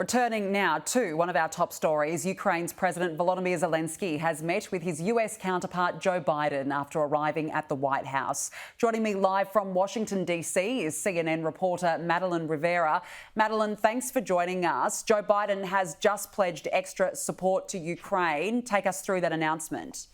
Returning now to one of our top stories, Ukraine's President Volodymyr Zelensky has met with his US counterpart Joe Biden after arriving at the White House. Joining me live from Washington, D.C. is CNN reporter Madeleine Rivera. Madeleine, thanks for joining us. Joe Biden has just pledged extra support to Ukraine. Take us through that announcement.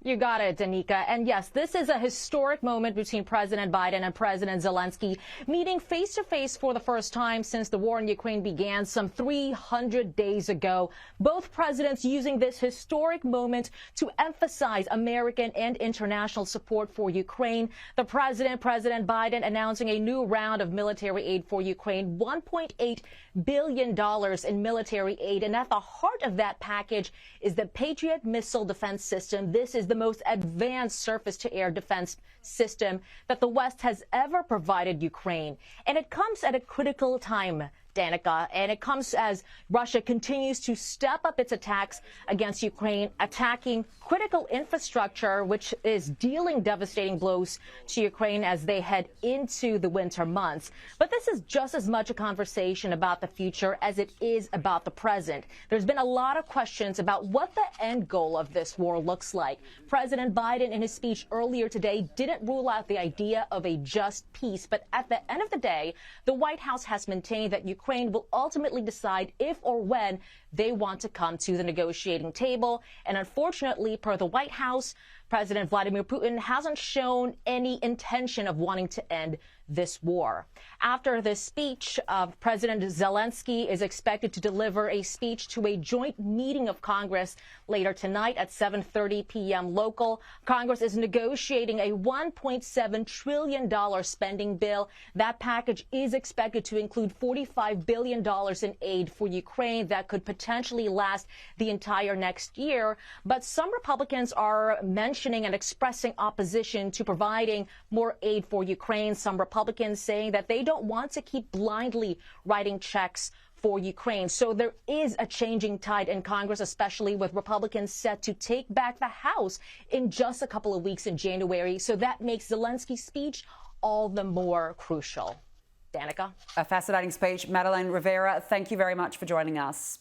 You got it, Danica. And yes, this is a historic moment between President Biden and President Zelensky, meeting face-to-face for the first time since the war in Ukraine began some 300 days ago. Both presidents using this historic moment to emphasize American and international support for Ukraine. The President Biden, announcing a new round of military aid for Ukraine, $1.8 billion in military aid. And at the heart of that package is the Patriot missile defense system. This is the most advanced surface-to-air defense system that the West has ever provided Ukraine. And it comes at a critical time, Danica, and it comes as Russia continues to step up its attacks against Ukraine, attacking critical infrastructure, which is dealing devastating blows to Ukraine as they head into the winter months. But this is just as much a conversation about the future as it is about the present. There's been a lot of questions about what the end goal of this war looks like. President Biden, in his speech earlier today, didn't rule out the idea of a just peace. But at the end of the day, the White House has maintained that Ukraine will ultimately decide if or when they want to come to the negotiating table. And unfortunately, per the White House, President Vladimir Putin hasn't shown any intention of wanting to end this war. After this speech, President Zelensky is expected to deliver a speech to a joint meeting of Congress later tonight at 7:30 p.m. local. Congress is negotiating a $1.7 trillion spending bill. That package is expected to include $45 billion in aid for Ukraine that could potentially last the entire next year. But some Republicans are mentioning and expressing opposition to providing more aid for Ukraine. Some Republicans saying that they don't want to keep blindly writing checks for Ukraine. So there is a changing tide in Congress, especially with Republicans set to take back the House in just a couple of weeks in January. So that makes Zelensky's speech all the more crucial. Danica? A fascinating speech. Madeleine Rivera, thank you very much for joining us.